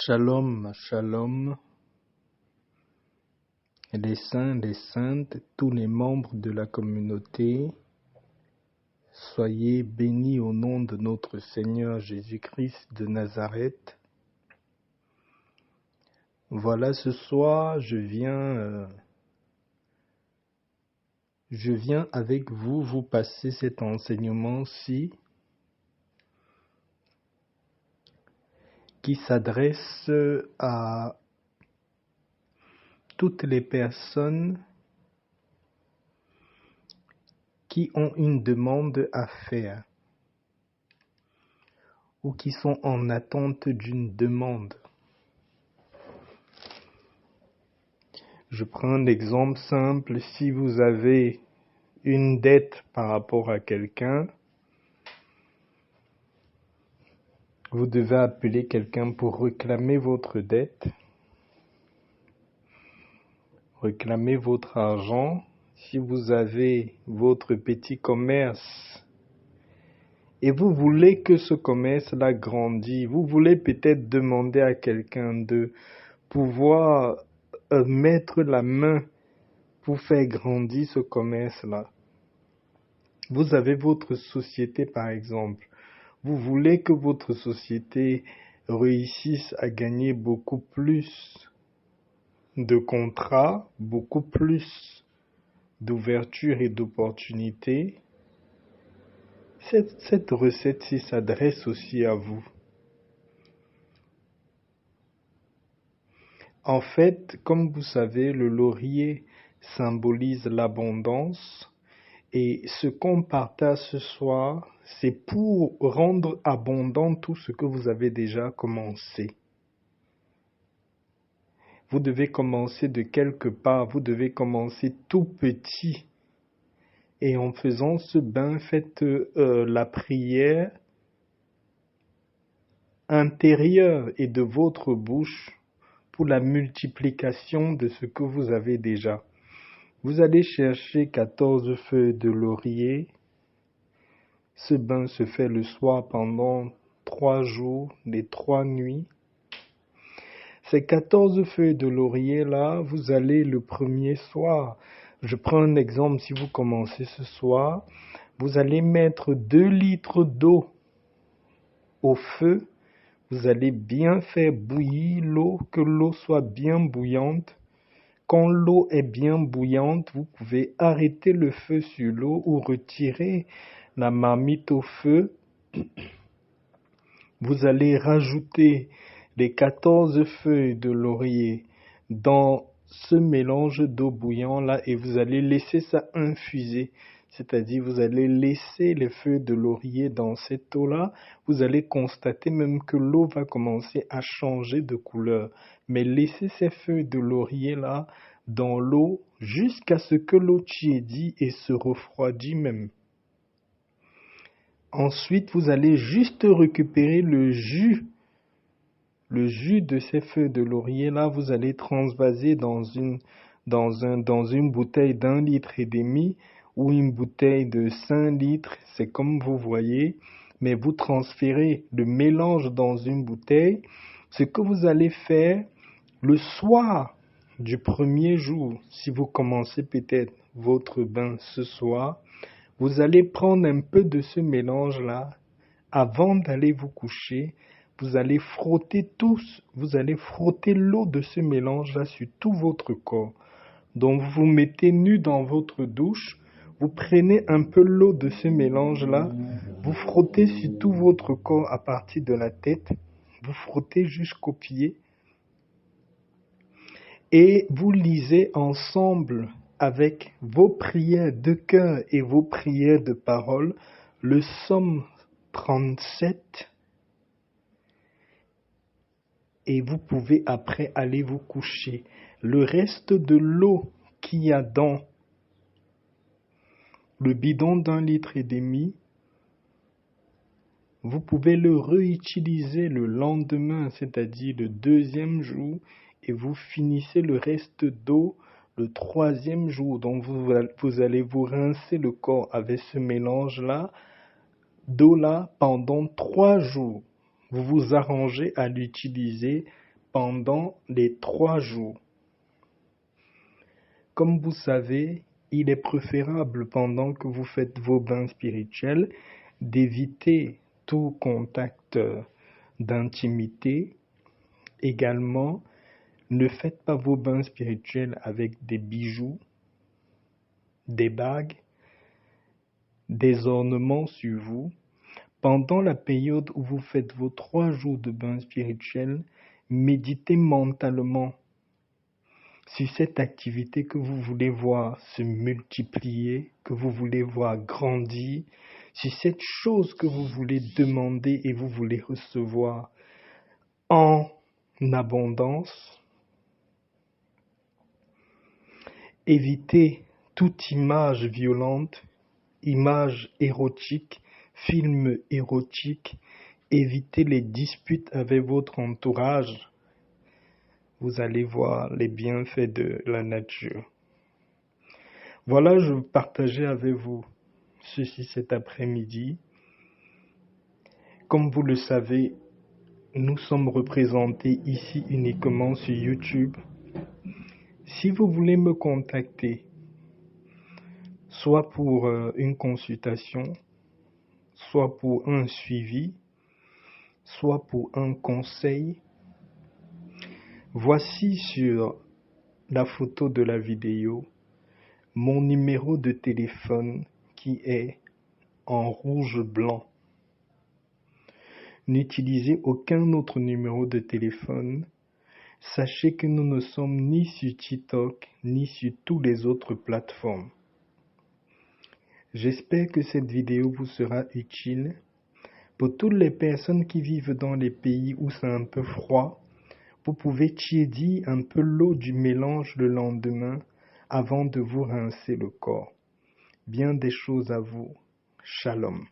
Shalom, shalom, les saints, les saintes, tous les membres de la communauté, soyez bénis au nom de notre Seigneur Jésus-Christ de Nazareth. Voilà, ce soir, je viens avec vous passer cet enseignement-ci qui s'adresse à toutes les personnes qui ont une demande à faire ou qui sont en attente d'une demande. Je prends un exemple simple. Si vous avez une dette par rapport à quelqu'un, vous devez appeler quelqu'un pour réclamer votre dette, réclamer votre argent. Si vous avez votre petit commerce et vous voulez que ce commerce-là grandisse, vous voulez peut-être demander à quelqu'un de pouvoir mettre la main pour faire grandir ce commerce-là. Vous avez votre société par exemple. Vous voulez que votre société réussisse à gagner beaucoup plus de contrats, beaucoup plus d'ouverture et d'opportunités. Cette recette-ci s'adresse aussi à vous. En fait, comme vous savez, le laurier symbolise l'abondance et ce qu'on partage ce soir, c'est pour rendre abondant tout ce que vous avez déjà commencé. Vous devez commencer de quelque part, vous devez commencer tout petit. Et en faisant ce bain, faites la prière intérieure et de votre bouche pour la multiplication de ce que vous avez déjà. Vous allez chercher 14 feuilles de laurier. Ce bain se fait le soir pendant 3 jours, les 3 nuits. Ces 14 feuilles de laurier là, vous allez le premier soir. Je prends un exemple, si vous commencez ce soir, vous allez mettre 2 litres d'eau au feu. Vous allez bien faire bouillir l'eau, que l'eau soit bien bouillante. Quand l'eau est bien bouillante, vous pouvez arrêter le feu sur l'eau ou retirer la marmite au feu. Vous allez rajouter les 14 feuilles de laurier dans ce mélange d'eau bouillante là et vous allez laisser ça infuser. C'est-à-dire vous allez laisser les feuilles de laurier dans cette eau-là. Vous allez constater même que l'eau va commencer à changer de couleur. Mais laissez ces feuilles de laurier-là dans l'eau jusqu'à ce que l'eau tiédit et se refroidit même. Ensuite, vous allez juste récupérer le jus de ces feuilles de laurier-là. Vous allez transvaser dans une bouteille d'1,5 litre ou une bouteille de 5 litres, c'est comme vous voyez, mais vous transférez le mélange dans une bouteille. Ce que vous allez faire le soir du premier jour, si vous commencez peut-être votre bain ce soir, vous allez prendre un peu de ce mélange-là avant d'aller vous coucher. Vous allez frotter l'eau de ce mélange-là sur tout votre corps. Donc vous vous mettez nu dans votre douche, vous prenez un peu l'eau de ce mélange-là, vous frottez sur tout votre corps à partir de la tête, vous frottez jusqu'aux pieds et vous lisez ensemble avec vos prières de cœur et vos prières de parole le psaume 37 et vous pouvez après aller vous coucher. Le reste de l'eau qu'il y a dans le bidon d'1,5 litre, vous pouvez le réutiliser le lendemain, c'est-à-dire le deuxième jour, et vous finissez le reste d'eau le troisième jour. Donc vous allez vous rincer le corps avec ce mélange-là, d'eau-là, pendant 3 jours. Vous vous arrangez à l'utiliser pendant les 3 jours. Comme vous savez, il est préférable pendant que vous faites vos bains spirituels d'éviter tout contact d'intimité. Également, ne faites pas vos bains spirituels avec des bijoux, des bagues, des ornements sur vous. Pendant la période où vous faites vos 3 jours de bains spirituels, méditez mentalement sur cette activité que vous voulez voir se multiplier, que vous voulez voir grandir, sur cette chose que vous voulez demander et vous voulez recevoir en abondance. Évitez toute image violente, image érotique, film érotique. Évitez les disputes avec votre entourage. Vous allez voir les bienfaits de la nature. Voilà, je partageais avec vous ceci cet après-midi. Comme vous le savez, nous sommes représentés ici uniquement sur YouTube. Si vous voulez me contacter, soit pour une consultation, soit pour un suivi, soit pour un conseil, voici sur la photo de la vidéo mon numéro de téléphone qui est en rouge-blanc. N'utilisez aucun autre numéro de téléphone. Sachez que nous ne sommes ni sur TikTok, ni sur toutes les autres plateformes. J'espère que cette vidéo vous sera utile. Pour toutes les personnes qui vivent dans les pays où c'est un peu froid, vous pouvez tiédir un peu l'eau du mélange le lendemain avant de vous rincer le corps. Bien des choses à vous. Shalom.